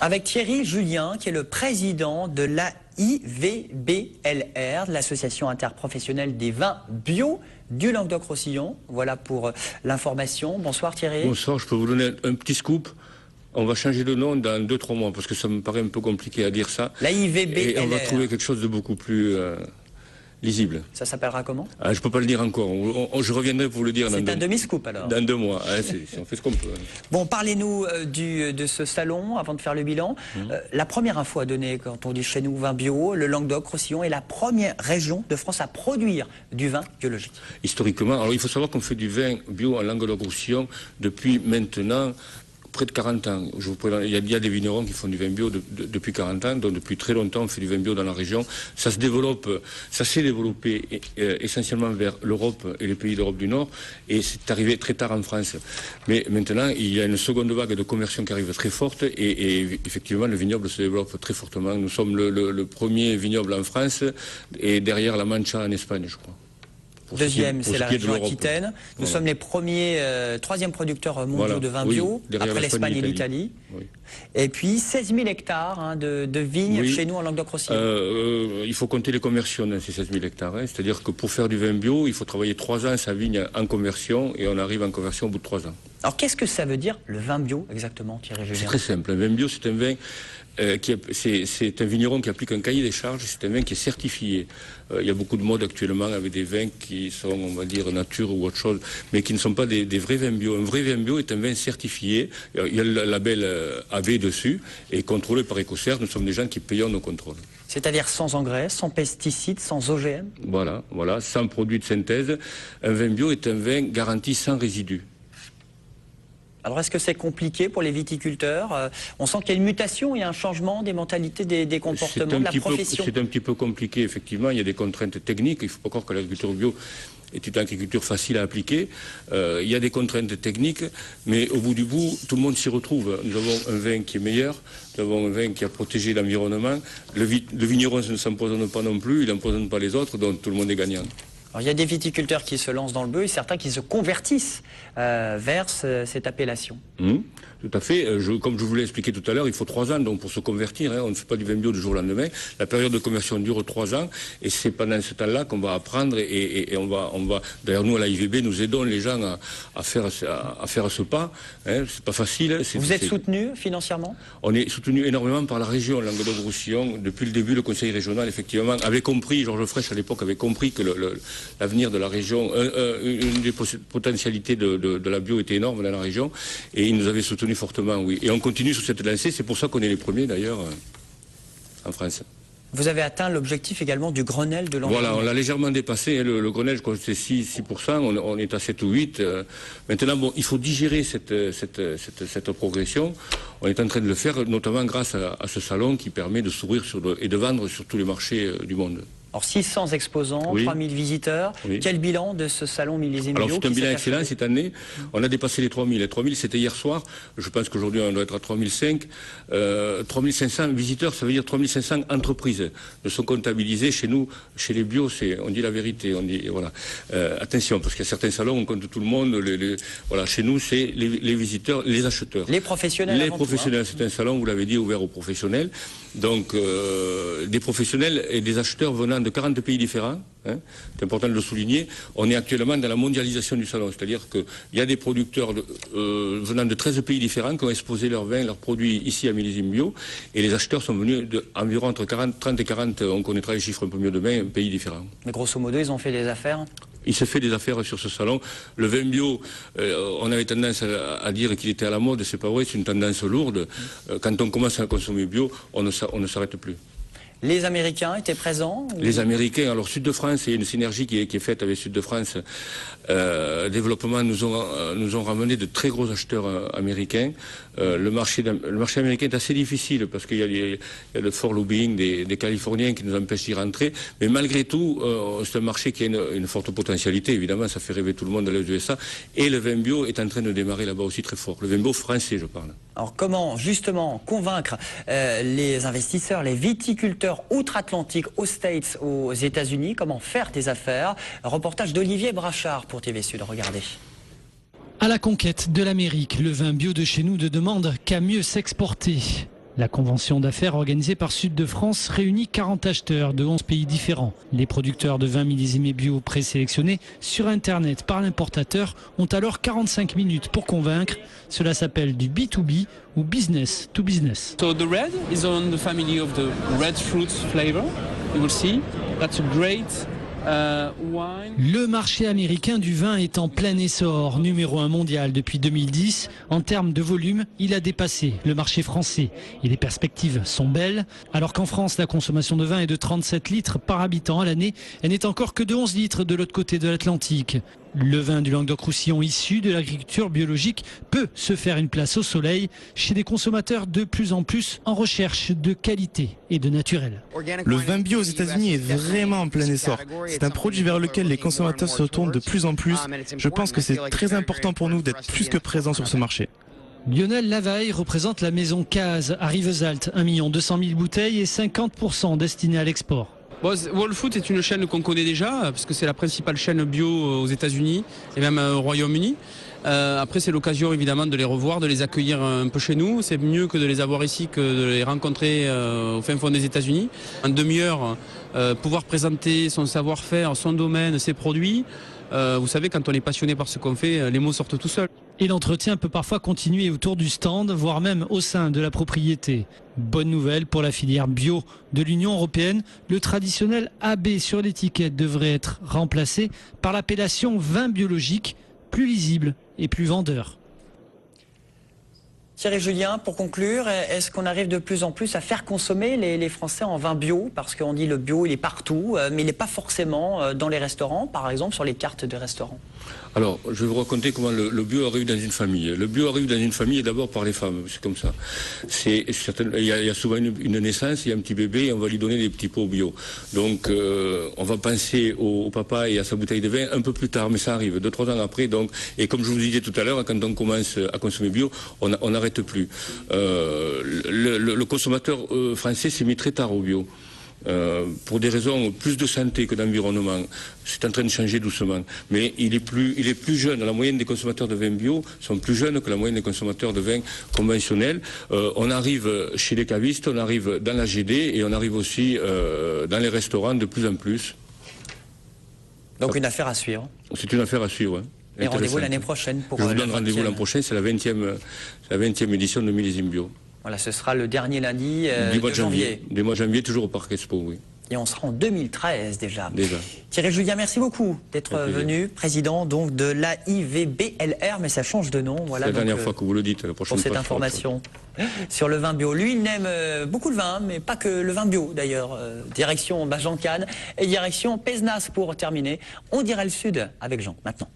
Avec Thierry Julien, qui est le président de l'AIVBLR, de l'Association interprofessionnelle des vins bio du Languedoc-Roussillon. Voilà pour l'information. Bonsoir Thierry. Bonsoir, je peux vous donner un petit scoop. On va changer de nom dans 2-3 mois, parce que ça me paraît un peu compliqué à dire ça. L'AIVBLR. Et on va trouver quelque chose de beaucoup plus lisible. Ça s'appellera comment? Je ne peux pas le dire encore. Je reviendrai pour vous le dire. C'est un demi-scoop alors. Dans 2 mois. On fait ce qu'on peut. Bon, parlez-nous de ce salon avant de faire le bilan. La première info à donner quand on dit chez nous vin bio, le Languedoc-Roussillon est la première région de France à produire du vin biologique. Historiquement, alors il faut savoir qu'on fait du vin bio en Languedoc-Roussillon depuis maintenant près de 40 ans. Il y a des vignerons qui font du vin bio depuis 40 ans, donc depuis très longtemps on fait du vin bio dans la région. Ça s'est développé essentiellement vers l'Europe et les pays d'Europe du Nord, et c'est arrivé très tard en France. Mais maintenant, il y a une seconde vague de conversion qui arrive très forte, et effectivement le vignoble se développe très fortement. Nous sommes le premier vignoble en France, et derrière la Mancha en Espagne, je crois. Deuxième, c'est la région Aquitaine. Nous sommes les premiers, troisième producteurs mondiaux de vin bio, après l'Espagne et l'Italie. Oui. Et puis 16 000 hectares de vignes chez nous en Languedoc-Roussillon. Il faut compter les conversions dans ces 16 000 hectares. C'est-à-dire que pour faire du vin bio, il faut travailler 3 ans sa vigne en conversion, et on arrive en conversion au bout de 3 ans. Alors qu'est-ce que ça veut dire le vin bio exactement, Thierry Julien? C'est très simple. Un vin bio, c'est un vin... c'est un vigneron qui applique un cahier des charges, c'est un vin qui est certifié. Il y a beaucoup de modes actuellement avec des vins qui sont, on va dire, nature ou autre chose, mais qui ne sont pas des vrais vins bio. Un vrai vin bio est un vin certifié. Il y a le label AB dessus, et contrôlé par Écossaire. Nous sommes des gens qui payons nos contrôles. C'est-à-dire sans engrais, sans pesticides, sans OGM? Voilà, sans produits de synthèse. Un vin bio est un vin garanti sans résidus. Alors est-ce que c'est compliqué pour les viticulteurs? On sent qu'il y a une mutation, il y a un changement des mentalités, des comportements, de la profession. C'est un petit peu compliqué, effectivement. Il y a des contraintes techniques. Il ne faut pas croire que l'agriculture bio est une agriculture facile à appliquer. Il y a des contraintes techniques, mais au bout du bout, tout le monde s'y retrouve. Nous avons un vin qui est meilleur, nous avons un vin qui a protégé l'environnement. Le vigneron ne s'empoisonne pas non plus, il n'empoisonne pas les autres, donc tout le monde est gagnant. Alors, il y a des viticulteurs qui se lancent dans le bio et certains qui se convertissent vers cette appellation. Tout à fait. Comme je vous l'ai expliqué tout à l'heure, il faut 3 ans donc, pour se convertir. On ne fait pas du vin bio du jour au lendemain. La période de conversion dure 3 ans, et c'est pendant ce temps-là qu'on va apprendre, et on va. D'ailleurs, nous à l'AIVB, nous aidons les gens à faire ce pas. C'est pas facile. Vous êtes soutenu financièrement? On est soutenu énormément par la région Languedoc-Roussillon. Depuis le début, le conseil régional, effectivement, avait compris, Georges Frêche à l'époque avait compris que l'avenir de la région, une des potentialités de la bio était énorme dans la région, et il nous avait soutenu fortement, oui. Et on continue sur cette lancée, c'est pour ça qu'on est les premiers d'ailleurs en France. Vous avez atteint l'objectif également du Grenelle de l'environnement. Voilà, on l'a légèrement dépassé. Le Grenelle, je crois que c'est 6%, on est à 7 ou 8. Maintenant, bon, il faut digérer cette progression. On est en train de le faire, notamment grâce à ce salon qui permet de s'ouvrir et de vendre sur tous les marchés du monde. Alors 600 exposants, 3000 visiteurs. Quel bilan de ce salon millésime bio? Alors c'est un bilan excellent cette année. On a dépassé les 3000. Les 3000 c'était hier soir. Je pense qu'aujourd'hui on doit être à 3005. 3500 visiteurs, ça veut dire 3500 entreprises ne sont comptabilisées chez nous. Chez les bio, on dit la vérité. On dit voilà. Attention, parce qu'il y a certains salons on compte tout le monde. Voilà, chez nous c'est les visiteurs, les acheteurs. Les professionnels. Les professionnels, c'est un salon, vous l'avez dit, ouvert aux professionnels. Donc des professionnels et des acheteurs venant de 40 pays différents, c'est important de le souligner. On est actuellement dans la mondialisation du salon, c'est-à-dire qu'il y a des producteurs venant de 13 pays différents qui ont exposé leurs vins, leurs produits ici à Millésime Bio, et les acheteurs sont venus d'environ entre 30 et 40, on connaîtra les chiffres un peu mieux demain, pays différents. Mais grosso modo, ils ont fait des affaires? Il se fait des affaires sur ce salon. Le vin bio, on avait tendance à dire qu'il était à la mode, c'est pas vrai, c'est une tendance lourde. Quand on commence à consommer bio, on ne s'arrête plus. Les Américains étaient présents? Les Américains, alors Sud de France, il y a une synergie qui est faite avec Sud de France. Développement nous ont ramené de très gros acheteurs américains. Le marché américain est assez difficile parce qu'il y a le fort lobbying des Californiens qui nous empêchent d'y rentrer. Mais malgré tout, c'est un marché qui a une forte potentialité. Évidemment, ça fait rêver tout le monde d'aller aux USA. Et le vin bio est en train de démarrer là-bas aussi très fort. Le vin bio français, je parle. Alors comment justement convaincre les investisseurs, les viticulteurs outre-Atlantique, aux States, aux États-Unis, comment faire des affaires? Reportage d'Olivier Brachard pour TV Sud, regardez. À la conquête de l'Amérique, le vin bio de chez nous ne demande qu'à mieux s'exporter. La convention d'affaires organisée par Sud de France réunit 40 acheteurs de 11 pays différents. Les producteurs de vins millésimés bio présélectionnés sur Internet par l'importateur ont alors 45 minutes pour convaincre. Cela s'appelle du B2B ou business to business. So the red is on the family of the red fruit flavor. You will see that's a great wine. Le marché américain du vin est en plein essor, numéro 1 mondial depuis 2010. En termes de volume, il a dépassé le marché français. Et les perspectives sont belles. Alors qu'en France, la consommation de vin est de 37 litres par habitant à l'année, elle n'est encore que de 11 litres de l'autre côté de l'Atlantique. Le vin du Languedoc-Roussillon issu de l'agriculture biologique peut se faire une place au soleil chez des consommateurs de plus en plus en recherche de qualité et de naturel. Le vin bio aux États-Unis est vraiment en plein essor. C'est un produit vers lequel les consommateurs se tournent de plus en plus. Je pense que c'est très important pour nous d'être plus que présents sur ce marché. Lionel Lavaille représente la maison Case à Rivesaltes, 1 200 000 bouteilles et 50% destinées à l'export. Whole Foods est une chaîne qu'on connaît déjà, parce que c'est la principale chaîne bio aux États-Unis et même au Royaume-Uni. Après, c'est l'occasion évidemment de les revoir, de les accueillir un peu chez nous. C'est mieux que de les avoir ici que de les rencontrer au fin fond des États-Unis. En demi-heure, pouvoir présenter son savoir-faire, son domaine, ses produits. Vous savez, quand on est passionné par ce qu'on fait, les mots sortent tout seuls. Et l'entretien peut parfois continuer autour du stand, voire même au sein de la propriété. Bonne nouvelle pour la filière bio de l'Union européenne. Le traditionnel AB sur l'étiquette devrait être remplacé par l'appellation vin biologique, plus lisible et plus vendeur. Thierry Julien, pour conclure, est-ce qu'on arrive de plus en plus à faire consommer les Français en vin bio? Parce qu'on dit le bio, il est partout, mais il n'est pas forcément dans les restaurants, par exemple, sur les cartes de restaurants. Alors, je vais vous raconter comment le bio arrive dans une famille. Le bio arrive dans une famille d'abord par les femmes, c'est comme ça. Il y a souvent une naissance, il y a un petit bébé et on va lui donner des petits pots bio. Donc, on va penser au papa et à sa bouteille de vin un peu plus tard, mais ça arrive, 2-3 ans après. Donc, et comme je vous disais tout à l'heure, quand on commence à consommer bio, on n'arrête plus. Le consommateur français s'est mis très tard au bio. Pour des raisons plus de santé que d'environnement. C'est en train de changer doucement. Mais il est plus jeune. La moyenne des consommateurs de vin bio sont plus jeunes que la moyenne des consommateurs de vin conventionnels. On arrive chez les cavistes, on arrive dans la GD et on arrive aussi dans les restaurants de plus en plus. Donc une affaire à suivre. C'est une affaire à suivre. Et rendez-vous l'année prochaine pour Je vous donne rendez-vous l'an prochain, c'est la 20e édition de Millésime Bio. Voilà, ce sera le dernier lundi de janvier. Du mois de janvier, toujours au Parc Expo, oui. Et on sera en 2013 déjà. Thierry Julien, merci beaucoup d'être venu, président donc de l'AIVBLR, mais ça change de nom. Voilà, c'est la dernière fois que vous le dites, la prochaine pour cette information sur le vin bio. Lui, il aime beaucoup le vin, mais pas que le vin bio d'ailleurs. Direction Jean Cannes et direction Pézenas pour terminer. On dirait le Sud avec Jean maintenant.